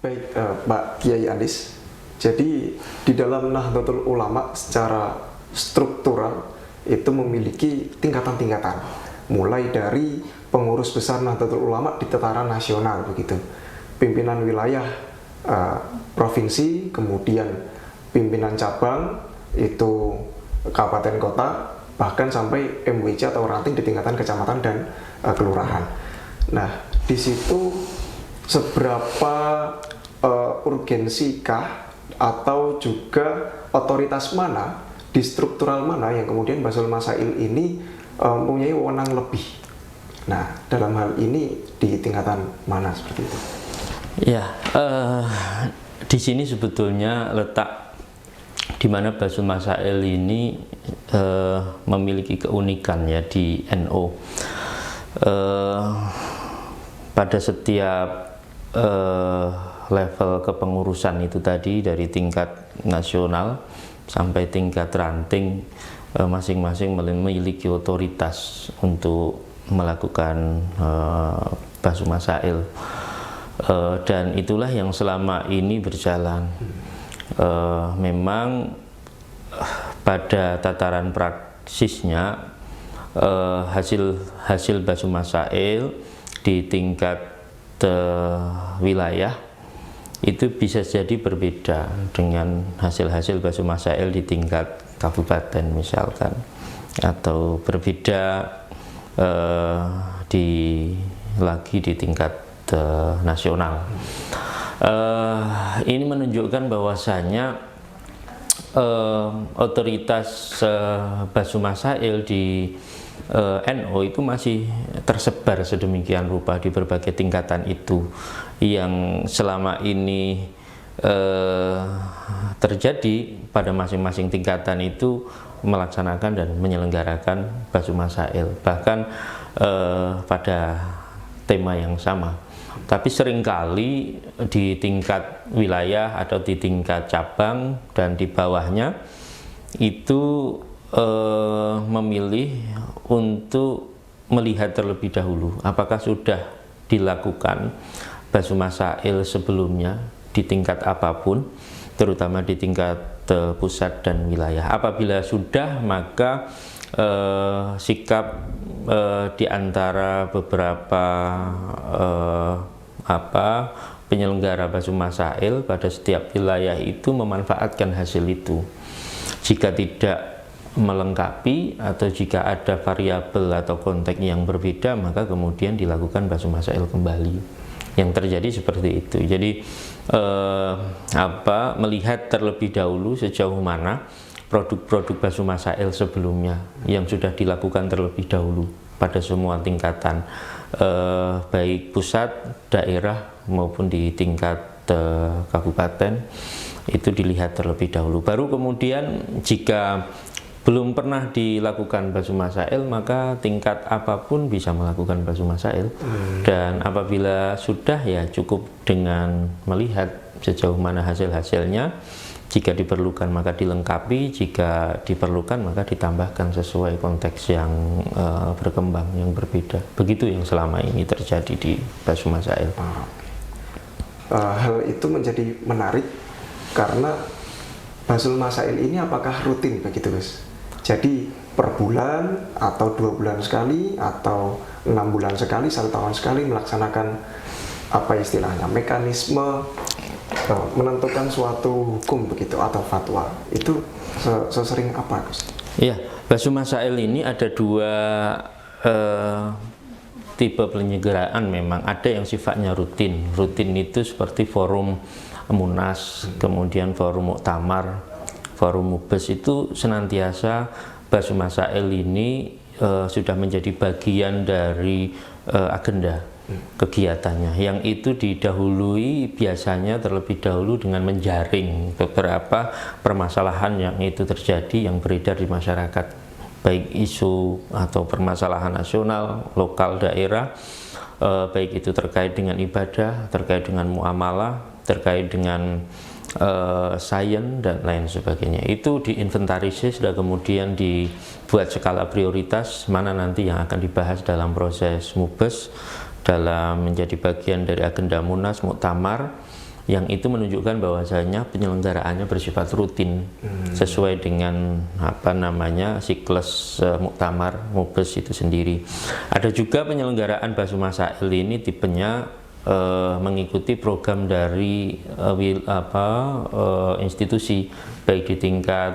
Baik, Pak Kiai Andis. Jadi di dalam Nahdlatul Ulama secara struktural itu memiliki tingkatan-tingkatan. Mulai dari pengurus besar Nahdlatul Ulama di tataran nasional begitu. Pimpinan wilayah provinsi, kemudian pimpinan cabang itu kabupaten kota, bahkan sampai MWC atau ranting di tingkatan kecamatan dan kelurahan. Nah, di situ seberapa urgensikah atau juga otoritas mana di struktural mana yang kemudian Basul Masail ini mempunyai wewenang lebih. Nah, dalam hal ini di tingkatan mana seperti itu? Ya, di sini sebetulnya letak di mana Basul Masail ini memiliki keunikan ya di NU. Pada setiap level kepengurusan itu tadi, dari tingkat nasional sampai tingkat ranting, masing-masing memiliki otoritas untuk melakukan Basul Masail, dan itulah yang selama ini berjalan. Memang pada tataran praksisnya hasil Basul Masail di tingkat wilayah itu bisa jadi berbeda dengan hasil-hasil Basul Masail di tingkat kabupaten misalkan, atau berbeda lagi di tingkat nasional. Ini menunjukkan bahwasanya otoritas Basul Masail di NU itu masih tersebar sedemikian rupa di berbagai tingkatan itu, yang selama ini terjadi pada masing-masing tingkatan itu melaksanakan dan menyelenggarakan Basul Masail, bahkan pada tema yang sama. Tapi seringkali di tingkat wilayah atau di tingkat cabang dan di bawahnya itu memilih untuk melihat terlebih dahulu apakah sudah dilakukan Basul Masail sebelumnya di tingkat apapun, terutama di tingkat pusat dan wilayah. Apabila sudah, maka sikap di antara beberapa penyelenggara Basul Masail pada setiap wilayah itu memanfaatkan hasil itu. Jika tidak melengkapi atau jika ada variabel atau konteks yang berbeda, maka kemudian dilakukan Basul Masail kembali. Yang terjadi seperti itu. Jadi melihat terlebih dahulu sejauh mana produk-produk Basul Masail sebelumnya yang sudah dilakukan terlebih dahulu pada semua tingkatan, baik pusat, daerah maupun di tingkat kabupaten, itu dilihat terlebih dahulu. Baru kemudian jika belum pernah dilakukan Basul Masail, maka tingkat apapun bisa melakukan Basul Masail. Dan apabila sudah, ya cukup dengan melihat sejauh mana hasil-hasilnya. Jika diperlukan maka dilengkapi, jika diperlukan maka ditambahkan sesuai konteks yang berkembang, yang berbeda. Begitu yang selama ini terjadi di Basul Masail. Hal itu menjadi menarik karena Basul Masail ini apakah rutin begitu, Gus? Jadi per bulan atau 2 bulan sekali atau 6 bulan sekali, 1 tahun sekali melaksanakan apa istilahnya, mekanisme menentukan suatu hukum begitu atau fatwa, itu sesering apa, Gus? Iya, Basul Masail ini ada 2 tipe penyelenggaraan. Memang ada yang sifatnya rutin. Rutin itu seperti forum Munas, kemudian forum Muktamar, forum Mubes, itu senantiasa Basul Masail ini sudah menjadi bagian dari agenda kegiatannya, yang itu didahului biasanya terlebih dahulu dengan menjaring beberapa permasalahan yang itu terjadi, yang beredar di masyarakat, baik isu atau permasalahan nasional, lokal, daerah, baik itu terkait dengan ibadah, terkait dengan muamalah, terkait dengan sains dan lain sebagainya. Itu diinventarisir dan kemudian dibuat skala prioritas mana nanti yang akan dibahas dalam proses Mubes, dalam menjadi bagian dari agenda Munas, Muktamar, yang itu menunjukkan bahwasanya penyelenggaraannya bersifat rutin sesuai dengan apa namanya siklus muktamar mubes itu sendiri. Ada juga penyelenggaraan Basul Masail ini tipenya mengikuti program dari institusi, baik di tingkat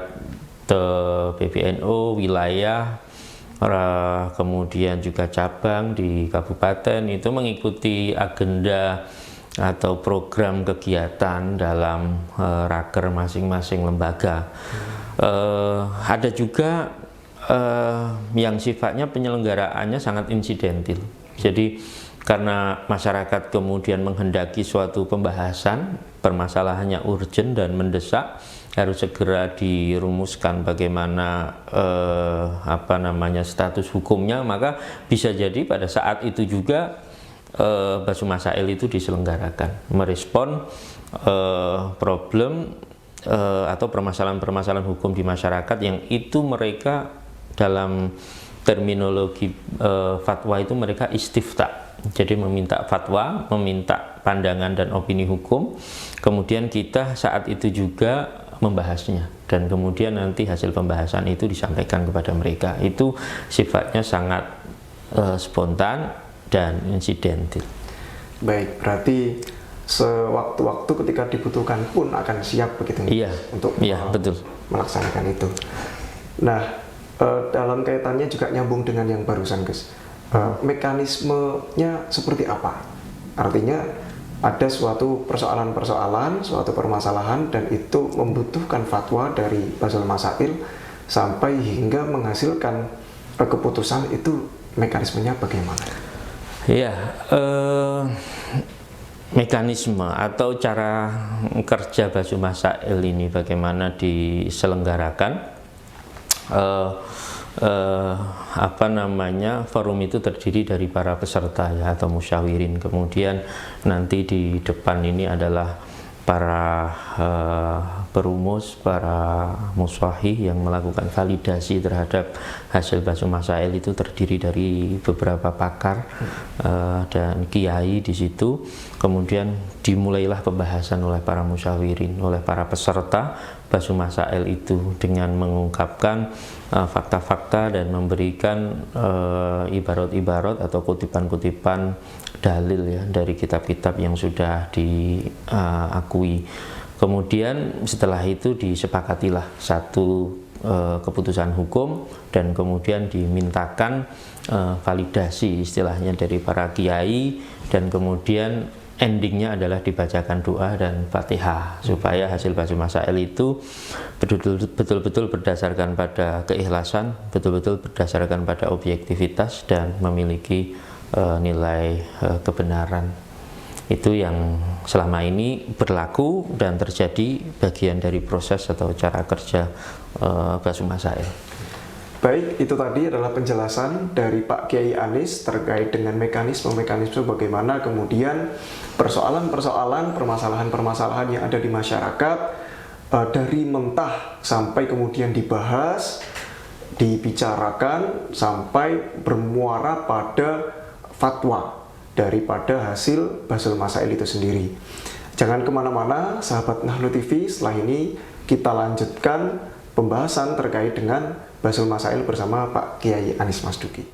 PBNU, wilayah, kemudian juga cabang di kabupaten, itu mengikuti agenda atau program kegiatan dalam raker masing-masing lembaga. Ada juga yang sifatnya penyelenggaraannya sangat insidentil. Jadi karena masyarakat kemudian menghendaki suatu pembahasan, permasalahannya urgent dan mendesak, harus segera dirumuskan bagaimana status hukumnya, maka bisa jadi pada saat itu juga Basul Masail itu diselenggarakan, merespon problem atau permasalahan-permasalahan hukum di masyarakat yang itu mereka dalam terminologi fatwa itu mereka istifta. Jadi meminta fatwa, meminta pandangan dan opini hukum, kemudian kita saat itu juga membahasnya, dan kemudian nanti hasil pembahasan itu disampaikan kepada mereka. Itu sifatnya sangat spontan dan insidentil. Baik, berarti sewaktu-waktu ketika dibutuhkan pun akan siap begitu untuk betul, melaksanakan itu. Nah, dalam kaitannya juga nyambung dengan yang barusan, Gus. Mekanismenya seperti apa? Artinya ada suatu persoalan-persoalan, suatu permasalahan, dan itu membutuhkan fatwa dari Basul Masail sampai hingga menghasilkan keputusan, itu mekanismenya bagaimana? Ya, mekanisme atau cara kerja Basul Masail ini bagaimana diselenggarakan. Forum itu terdiri dari para peserta ya, atau musyawirin. Kemudian nanti di depan ini adalah para perumus, para muswahih yang melakukan validasi terhadap hasil Basul Masail. Itu terdiri dari beberapa pakar dan kiai di situ. Kemudian dimulailah pembahasan oleh para musyawirin, oleh para peserta Basul Masail itu, dengan mengungkapkan fakta-fakta dan memberikan ibarat-ibarat atau kutipan-kutipan dalil ya dari kitab-kitab yang sudah diakui. Kemudian setelah itu disepakatilah satu keputusan hukum, dan kemudian dimintakan validasi istilahnya dari para kiai, dan kemudian endingnya adalah dibacakan doa dan Fatihah supaya hasil Basul Masail itu betul-betul berdasarkan pada keikhlasan, betul-betul berdasarkan pada objektivitas dan memiliki nilai kebenaran. Itu yang selama ini berlaku dan terjadi bagian dari proses atau cara kerja Basul Masail. Baik, itu tadi adalah penjelasan dari Pak Kiai Anis terkait dengan mekanisme-mekanisme bagaimana kemudian persoalan-persoalan, permasalahan-permasalahan yang ada di masyarakat dari mentah sampai kemudian dibahas, dibicarakan sampai bermuara pada fatwa daripada hasil Basul Masail itu sendiri. Jangan kemana-mana, sahabat Nahnu TV. Setelah ini kita lanjutkan pembahasan terkait dengan Basul Masail bersama Pak Kiai Anis Masduki.